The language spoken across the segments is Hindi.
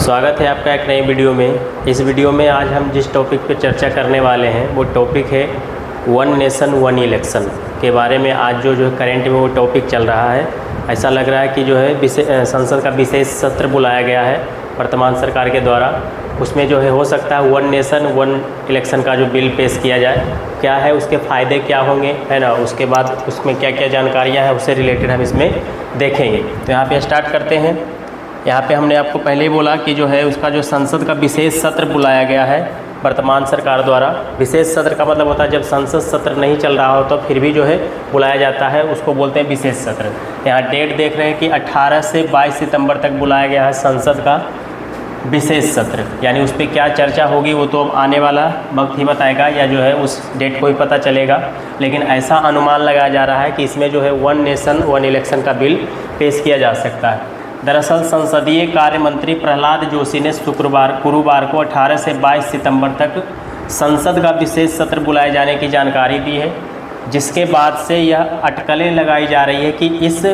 स्वागत है आपका एक नई वीडियो में। इस वीडियो में आज हम जिस टॉपिक पर चर्चा करने वाले हैं वो टॉपिक है वन नेशन वन इलेक्शन के बारे में। आज जो करंट में वो टॉपिक चल रहा है, ऐसा लग रहा है कि जो है संसद का विशेष सत्र बुलाया गया है वर्तमान सरकार के द्वारा। उसमें जो है हो सकता है वन नेशन वन इलेक्शन का जो बिल पेश किया जाए। क्या है उसके फ़ायदे क्या होंगे, है ना, उसके बाद उसमें क्या क्या जानकारियाँ हैं उससे रिलेटेड हम इसमें देखेंगे। तो यहाँ पे स्टार्ट करते हैं। यहाँ पे हमने आपको पहले ही बोला कि जो है उसका जो संसद का विशेष सत्र बुलाया गया है वर्तमान सरकार द्वारा। विशेष सत्र का मतलब होता है जब संसद सत्र नहीं चल रहा हो तो फिर भी जो है बुलाया जाता है, उसको बोलते हैं विशेष सत्र। यहाँ डेट देख रहे हैं कि 18 से 22 सितंबर तक बुलाया गया है संसद का विशेष सत्र। यानी उस पर क्या चर्चा होगी वो तो आने वाला वक्त ही बताएगा, या जो है उस डेट को ही पता चलेगा। लेकिन ऐसा अनुमान लगाया जा रहा है कि इसमें जो है वन नेशन वन इलेक्शन का बिल पेश किया जा सकता है। दरअसल संसदीय कार्य मंत्री प्रहलाद जोशी ने गुरुवार को 18 से 22 सितंबर तक संसद का विशेष सत्र बुलाए जाने की जानकारी दी है, जिसके बाद से यह अटकलें लगाई जा रही है कि इस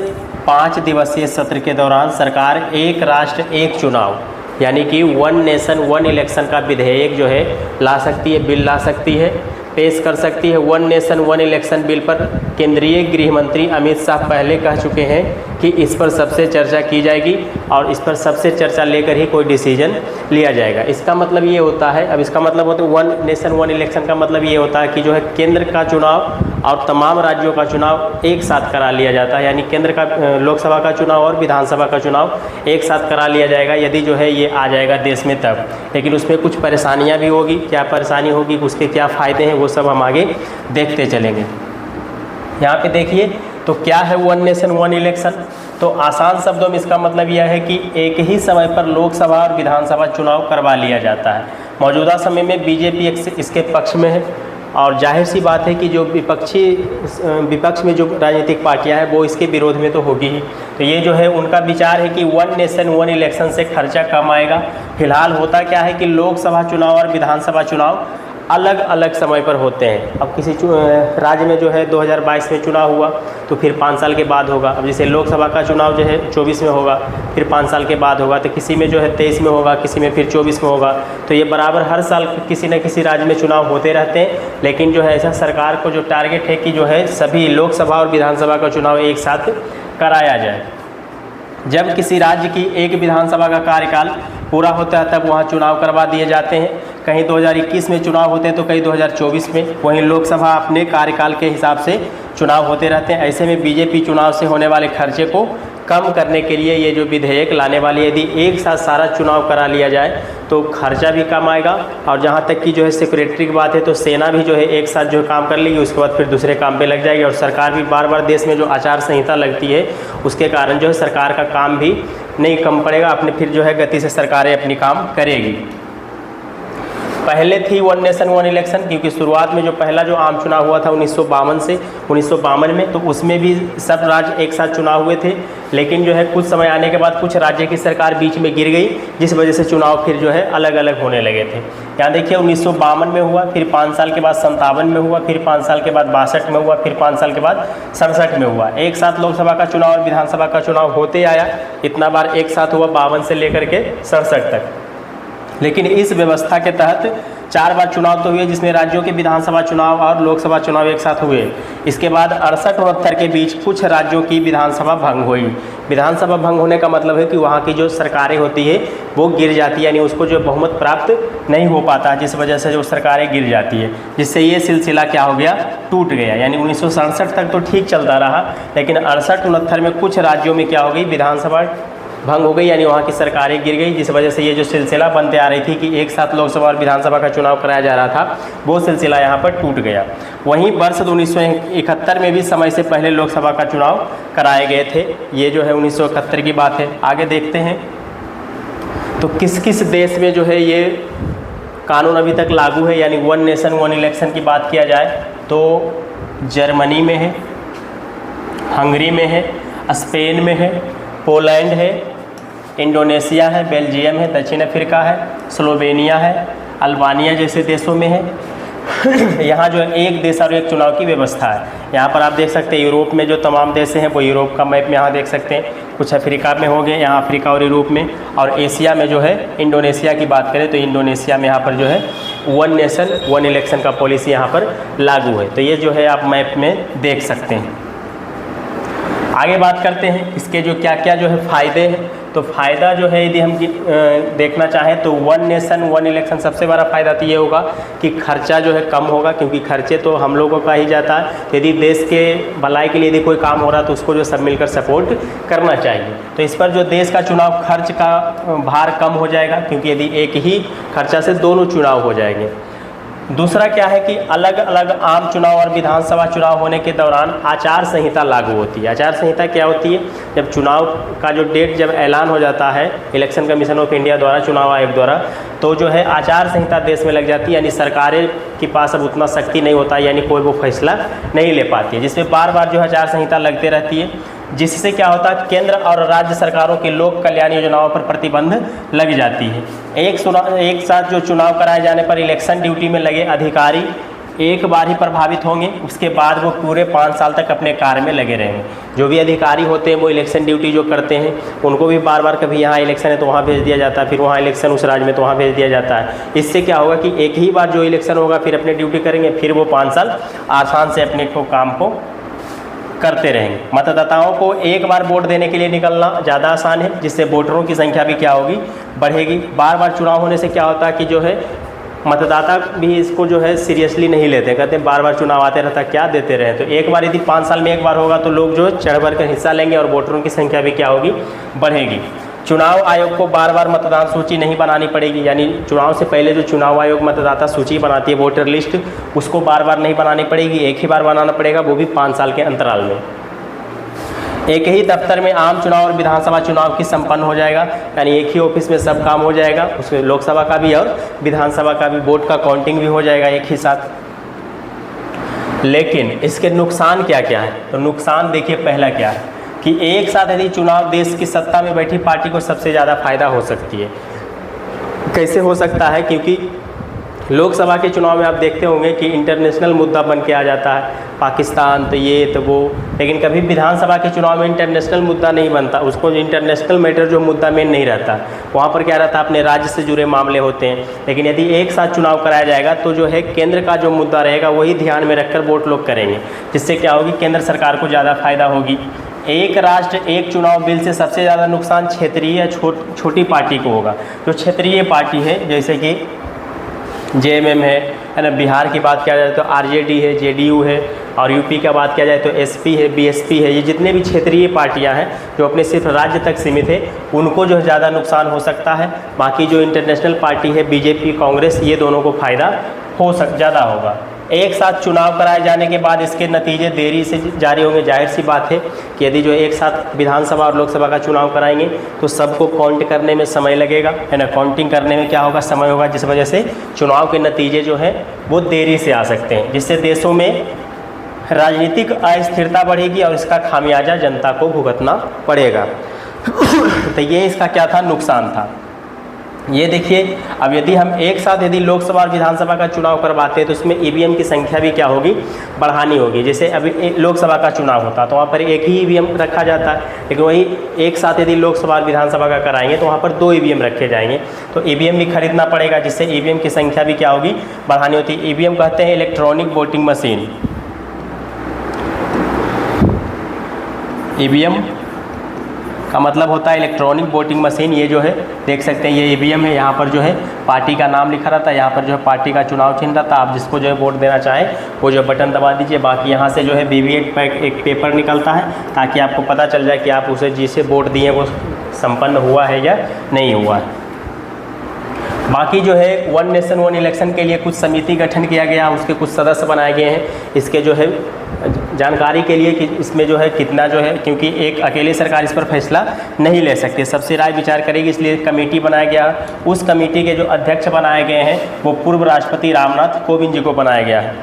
5 दिवसीय सत्र के दौरान सरकार एक राष्ट्र एक चुनाव यानी कि वन नेशन वन इलेक्शन का विधेयक जो है ला सकती है, बिल ला सकती है, पेश कर सकती है। One nation one election bill पर केंद्रीय गृह मंत्री अमित शाह पहले कह चुके हैं कि इस पर सबसे चर्चा की जाएगी और इस पर सबसे चर्चा लेकर ही कोई डिसीजन लिया जाएगा। इसका मतलब ये होता है, अब इसका मतलब होता है वन नेशन वन इलेक्शन का मतलब ये होता है कि जो है केंद्र का चुनाव और तमाम राज्यों का चुनाव एक साथ करा लिया जाता है। यानी केंद्र का लोकसभा का चुनाव और विधानसभा का चुनाव एक साथ करा लिया जाएगा यदि जो है ये आ जाएगा देश में तब। लेकिन उसमें कुछ परेशानियाँ भी होगी। क्या परेशानी होगी, उसके क्या फ़ायदे हैं, वो सब हम आगे देखते चलेंगे। यहाँ पे देखिए तो क्या है वन नेशन वन इलेक्शन। तो आसान शब्दों में इसका मतलब यह है कि एक ही समय पर लोकसभा और विधानसभा चुनाव करवा लिया जाता है। मौजूदा समय में बीजेपी इसके पक्ष में है और जाहिर सी बात है कि जो विपक्ष में जो राजनीतिक पार्टियां हैं वो इसके विरोध में तो होगी ही। तो ये जो है उनका विचार है कि वन नेशन वन इलेक्शन से खर्चा कम आएगा। फिलहाल होता क्या है कि लोकसभा चुनाव और विधानसभा चुनाव अलग अलग समय पर होते हैं। अब किसी राज्य में जो है 2022 में चुनाव हुआ तो फिर 5 साल के बाद होगा। अब जैसे लोकसभा का चुनाव जो है 24 में होगा, फिर 5 साल के बाद होगा। तो किसी में जो है 23 में होगा, किसी में फिर 24 में होगा। तो ये बराबर हर साल किसी न किसी राज्य में चुनाव होते रहते हैं। लेकिन जो है ऐसा सरकार को जो टारगेट है कि जो है सभी लोकसभा और विधानसभा का चुनाव एक साथ कराया जाए। जब किसी राज्य की एक विधानसभा का कार्यकाल पूरा होता है तब वहाँ चुनाव करवा दिए जाते हैं। कहीं 2021 में चुनाव होते हैं तो कहीं 2024 में। वहीं लोकसभा अपने कार्यकाल के हिसाब से चुनाव होते रहते हैं। ऐसे में बीजेपी चुनाव से होने वाले खर्चे को कम करने के लिए ये जो विधेयक लाने वाली है, यदि एक साथ सारा चुनाव करा लिया जाए तो खर्चा भी कम आएगा। और जहाँ तक कि जो है सिक्योरिटी की बात है तो सेना भी जो है एक साथ जो काम कर लेगी, उसके बाद फिर दूसरे काम पे लग जाएगी। और सरकार भी बार बार देश में जो आचार संहिता लगती है उसके कारण जो है सरकार का काम भी नहीं कम पड़ेगा, अपने फिर जो है गति से सरकारें अपनी काम करेगी। पहले थी वन नेशन वन इलेक्शन क्योंकि शुरुआत में जो पहला जो आम चुनाव हुआ था 1952 में, तो उसमें भी सब राज्य एक साथ चुनाव हुए थे। लेकिन जो है कुछ समय आने के बाद कुछ राज्य की सरकार बीच में गिर गई, जिस वजह से चुनाव फिर जो है अलग अलग होने लगे थे। यहाँ देखिए 1952 में हुआ, फिर 5 साल के बाद 57 में हुआ, फिर 5 साल के बाद 62 में हुआ, फिर 5 साल के बाद 67 में हुआ। एक साथ लोकसभा का चुनाव और विधानसभा का चुनाव होते आया। इतना बार एक साथ हुआ 52 से लेकर के 67 तक। लेकिन इस व्यवस्था के तहत 4 बार चुनाव तो हुए, जिसमें राज्यों के विधानसभा चुनाव और लोकसभा चुनाव एक साथ हुए। इसके बाद 68-69 के बीच कुछ राज्यों की विधानसभा भंग हुई। विधानसभा भंग होने का मतलब है कि वहाँ की जो सरकारें होती है वो गिर जाती है, यानी उसको जो बहुमत प्राप्त नहीं हो पाता, जिस वजह से जो सरकारें गिर जाती है, जिससे ये सिलसिला क्या हो गया, टूट गया। यानी 1967 तक तो ठीक चलता रहा, लेकिन 68-69 में कुछ राज्यों में क्या हो गई, विधानसभा भंग हो गई, यानी वहाँ की सरकारें गिर गई, जिस वजह से ये जो सिलसिला बनते आ रही थी कि एक साथ लोकसभा और विधानसभा का चुनाव कराया जा रहा था, वो सिलसिला यहाँ पर टूट गया। वहीं वर्ष 1971 में भी समय से पहले लोकसभा का चुनाव कराए गए थे। ये जो है 1971 की बात है। आगे देखते हैं तो किस किस देश में जो है ये कानून अभी तक लागू है, यानी वन नेशन वन इलेक्शन की बात किया जाए तो जर्मनी में है, हंगरी में है, स्पेन में है, पोलैंड है, इंडोनेशिया है, बेल्जियम है, दक्षिण अफ्रीका है, स्लोवेनिया है, अल्बानिया जैसे देशों में है। यहाँ जो है एक देश और एक चुनाव की व्यवस्था है। यहाँ पर आप देख सकते हैं यूरोप में जो तमाम देश हैं वो यूरोप का मैप में यहाँ देख सकते हैं, कुछ अफ्रीका में हो गए, यहाँ अफ्रीका और यूरोप में, और एशिया में जो है इंडोनेशिया की बात करें तो इंडोनेशिया में यहाँ पर जो है 1 नेशन 1 इलेक्शन का पॉलिसी यहाँ पर लागू है। तो ये जो है आप मैप में देख सकते हैं। आगे बात करते हैं इसके जो क्या क्या जो है फ़ायदे हैं। तो फ़ायदा जो है यदि हम देखना चाहें तो 1 नेशन 1 इलेक्शन सबसे बड़ा फ़ायदा तो ये होगा कि खर्चा जो है कम होगा, क्योंकि खर्चे तो हम लोगों का ही जाता है। तो यदि देश के भलाई के लिए यदि कोई काम हो रहा है तो उसको जो सब मिलकर सपोर्ट करना चाहिए। तो इस पर जो देश का चुनाव खर्च का भार कम हो जाएगा, क्योंकि यदि एक ही खर्चा से दोनों चुनाव हो जाएंगे। दूसरा क्या है कि अलग अलग आम चुनाव और विधानसभा चुनाव होने के दौरान आचार संहिता लागू होती है। आचार संहिता क्या होती है? जब चुनाव का जो डेट जब ऐलान हो जाता है इलेक्शन कमीशन ऑफ इंडिया द्वारा, चुनाव आयोग द्वारा, तो जो है आचार संहिता देश में लग जाती है। यानी सरकारें के पास अब उतना शक्ति नहीं होता है, यानी कोई वो फैसला नहीं ले पाती है, जिसमें बार बार जो है आचार संहिता लगते रहती है, जिससे क्या होता है केंद्र और राज्य सरकारों के लोक कल्याण योजनाओं पर प्रतिबंध लग जाती है। एक साथ जो चुनाव कराए जाने पर इलेक्शन ड्यूटी में लगे अधिकारी एक बार ही प्रभावित होंगे, उसके बाद वो पूरे 5 साल तक अपने कार्य में लगे रहेंगे। जो भी अधिकारी होते हैं वो इलेक्शन ड्यूटी जो करते हैं उनको भी बार बार कभी यहाँ इलेक्शन है तो वहाँ भेज दिया जाता है, फिर वहाँ इलेक्शन उस राज्य में तो वहाँ भेज दिया जाता है। इससे क्या होगा कि एक ही बार जो इलेक्शन होगा फिर अपने ड्यूटी करेंगे, फिर वो 5 साल आसान से अपने काम को करते रहेंगे। मतदाताओं को एक बार वोट देने के लिए निकलना ज़्यादा आसान है, जिससे वोटरों की संख्या भी क्या होगी, बढ़ेगी। बार बार चुनाव होने से क्या होता है कि जो है मतदाता भी इसको जो है सीरियसली नहीं लेते, कहते हैं बार बार चुनाव आते रहता क्या देते रहे। तो एक बार यदि 5 साल में एक बार होगा तो लोग जो है चढ़ बढ़ कर हिस्सा लेंगे और वोटरों की संख्या भी क्या होगी, बढ़ेगी। चुनाव आयोग को बार बार मतदान सूची नहीं बनानी पड़ेगी, यानी चुनाव से पहले जो चुनाव आयोग मतदाता सूची बनाती है, वोटर लिस्ट, उसको बार बार नहीं बनानी पड़ेगी, एक ही बार बनाना पड़ेगा, वो भी 5 साल के अंतराल में। एक ही दफ्तर में आम चुनाव और विधानसभा चुनाव की संपन्न हो जाएगा, यानी एक ही ऑफिस में सब काम हो जाएगा, उसमें लोकसभा का भी और विधानसभा का भी, वोट का काउंटिंग भी हो जाएगा एक ही साथ। लेकिन इसके नुकसान क्या क्या है? तो नुकसान देखिए पहला क्या है कि एक साथ यदि चुनाव देश की सत्ता में बैठी पार्टी को सबसे ज़्यादा फायदा हो सकती है। कैसे हो सकता है? क्योंकि लोकसभा के चुनाव में आप देखते होंगे कि इंटरनेशनल मुद्दा बन के आ जाता है, पाकिस्तान तो ये तो वो, लेकिन कभी विधानसभा के चुनाव में इंटरनेशनल मुद्दा नहीं बनता, उसको इंटरनेशनल मैटर जो मुद्दा मेन नहीं रहता, वहाँ पर क्या रहता है अपने राज्य से जुड़े मामले होते हैं। लेकिन यदि एक साथ चुनाव कराया जाएगा तो जो है केंद्र का जो मुद्दा रहेगा वही ध्यान में रखकर वोट लोग करेंगे, जिससे क्या होगी, केंद्र सरकार को ज़्यादा फायदा होगी। एक राष्ट्र एक चुनाव बिल से सबसे ज़्यादा नुकसान क्षेत्रीय या छोटी पार्टी को होगा। जो क्षेत्रीय पार्टी है जैसे कि JMM है ना, बिहार की बात किया जाए तो RJD है, JDU है, और यूपी का बात किया जाए तो SP है, BSP है, ये जितने भी क्षेत्रीय पार्टियां हैं जो अपने सिर्फ राज्य तक सीमित है, उनको जो है ज़्यादा नुकसान हो सकता है। बाकी जो इंटरनेशनल पार्टी है BJP, कांग्रेस, ये दोनों को फ़ायदा ज़्यादा होगा। एक साथ चुनाव कराए जाने के बाद इसके नतीजे देरी से जारी होंगे। जाहिर सी बात है कि यदि जो एक साथ विधानसभा और लोकसभा का चुनाव कराएंगे तो सबको काउंट करने में समय लगेगा, है ना, काउंटिंग करने में क्या होगा, समय होगा, जिस वजह से चुनाव के नतीजे जो है वो देरी से आ सकते हैं, जिससे देशों में राजनीतिक अस्थिरता बढ़ेगी और इसका खामियाजा जनता को भुगतना पड़ेगा। तो ये इसका क्या था, नुकसान था। ये देखिए, अब यदि हम एक साथ यदि लोकसभा और विधानसभा का चुनाव करवाते हैं तो इसमें EVM की संख्या भी क्या होगी, बढ़ानी होगी। जैसे अभी लोकसभा का चुनाव होता तो वहाँ पर एक ही EVM रखा जाता है, लेकिन वही एक साथ यदि लोकसभा और विधानसभा का कराएंगे तो वहाँ पर 2 EVM रखे जाएंगे, तो EVM भी खरीदना पड़ेगा, जिससे EVM की संख्या भी क्या होगी, बढ़ानी होती है। EVM कहते हैं इलेक्ट्रॉनिक वोटिंग मशीन। EVM का मतलब होता है इलेक्ट्रॉनिक वोटिंग मशीन। ये जो है देख सकते हैं, ये EVM है, यहाँ पर जो है पार्टी का नाम लिखा रहता है, यहाँ पर जो है पार्टी का चुनाव चिन्ह रहता है। आप जिसको जो है वोट देना चाहें वो जो बटन दबा दीजिए। बाकी यहाँ से जो है VVAT पैक एक पेपर निकलता है, ताकि आपको पता चल जाए कि आप उसे जिसे वोट दिए वो संपन्न हुआ है या नहीं हुआ है। बाकी जो है 1 नेशन 1 इलेक्शन के लिए कुछ समिति गठन किया गया, उसके कुछ सदस्य बनाए गए हैं। इसके जो है जानकारी के लिए कि इसमें जो है कितना जो है, क्योंकि एक अकेले सरकार इस पर फैसला नहीं ले सकती, सबसे राय विचार करेगी, इसलिए कमेटी बनाया गया। उस कमेटी के जो अध्यक्ष बनाए गए हैं वो पूर्व राष्ट्रपति रामनाथ कोविंद जी को बनाया गया है।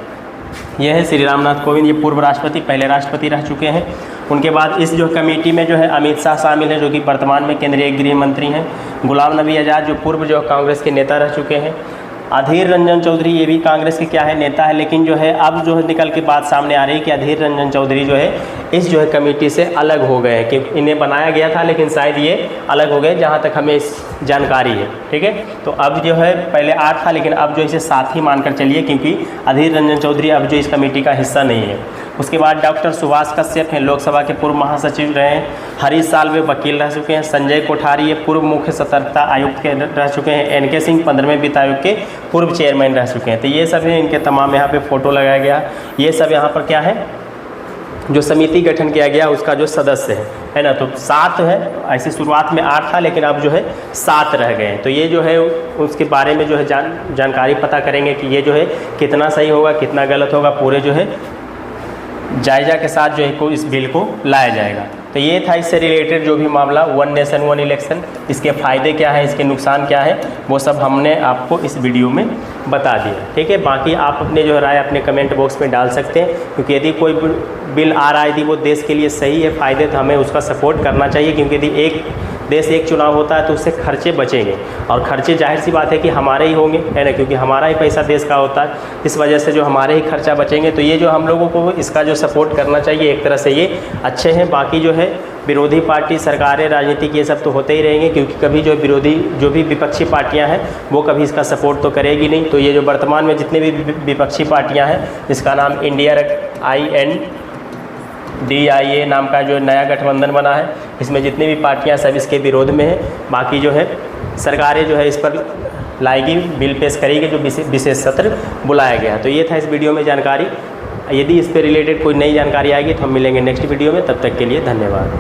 यह है श्री रामनाथ कोविंद, ये पूर्व राष्ट्रपति, पहले राष्ट्रपति रह चुके हैं। उनके बाद इस जो कमेटी में जो है अमित शाह शामिल हैं, जो कि वर्तमान में केंद्रीय गृह मंत्री हैं। गुलाम नबी आज़ाद जो पूर्व जो कांग्रेस के नेता रह चुके हैं। अधीर रंजन चौधरी ये भी कांग्रेस के क्या है नेता है, लेकिन जो है अब जो है निकल के बात सामने आ रही है कि अधीर रंजन चौधरी जो है इस जो है कमेटी से अलग हो गए हैं, कि इन्हें बनाया गया था लेकिन शायद ये अलग हो गए, जहाँ तक हमें इस जानकारी है। ठीक है, तो अब जो है पहले 8 था लेकिन अब जो इसे 7 ही मानकर चलिए, क्योंकि अधीर रंजन चौधरी अब जो इस कमेटी का हिस्सा नहीं है। उसके बाद डॉक्टर सुभाष कश्यप हैं, लोकसभा के पूर्व महासचिव रहे हैं। हरीश साल्वे वकील रह चुके हैं। संजय कोठारी ये पूर्व मुख्य सतर्कता आयुक्त के रह चुके हैं। एन के सिंह 15वें वित्त आयोग के पूर्व चेयरमैन रह चुके हैं। तो ये सब है, इनके तमाम यहाँ पे फ़ोटो लगाया गया। ये सब यहाँ पर क्या है, जो समिति गठन किया गया उसका जो सदस्य है ना। तो 7 है, ऐसे शुरुआत में 8 था लेकिन अब जो है 7 रह गए हैं। तो ये जो है उसके बारे में जो है जानकारी पता करेंगे कि ये जो है कितना सही होगा कितना गलत होगा, पूरे जो है जायजा के साथ जो है को इस बिल को लाया जाएगा। तो ये था इससे रिलेटेड जो भी मामला, वन नेशन वन इलेक्शन, इसके फ़ायदे क्या है, इसके नुकसान क्या है, वो सब हमने आपको इस वीडियो में बता दिया। ठीक है, बाकी आप अपने जो राय अपने कमेंट बॉक्स में डाल सकते हैं, क्योंकि यदि कोई बिल आ रहा है यदि वो देश के लिए सही है, फ़ायदे, तो हमें उसका सपोर्ट करना चाहिए। क्योंकि यदि एक देश एक चुनाव होता है तो उससे खर्चे बचेंगे, और खर्चे जाहिर सी बात है कि हमारे ही होंगे, है ना, क्योंकि हमारा ही पैसा देश का होता है। इस वजह से जो हमारे ही खर्चा बचेंगे, तो ये जो हम लोगों को इसका जो सपोर्ट करना चाहिए, एक तरह से ये अच्छे हैं। बाकी जो है विरोधी पार्टी, सरकारें, राजनीतिक, ये सब तो होते ही रहेंगे, क्योंकि कभी जो भी विपक्षी पार्टियां हैं वो कभी इसका सपोर्ट तो करेगी नहीं। तो ये जो वर्तमान में जितने भी विपक्षी पार्टियां हैं, इसका नाम इंडिया INDIA नाम का जो नया गठबंधन बना है, इसमें जितनी भी पार्टियां सब इसके विरोध में है। बाकी जो है सरकारें जो है इस पर लाएगी, बिल पेश करेगी, जो विशेष सत्र बुलाया गया। तो ये था इस वीडियो में जानकारी। यदि इस पर रिलेटेड कोई नई जानकारी आएगी तो हम मिलेंगे नेक्स्ट वीडियो में। तब तक के लिए धन्यवाद।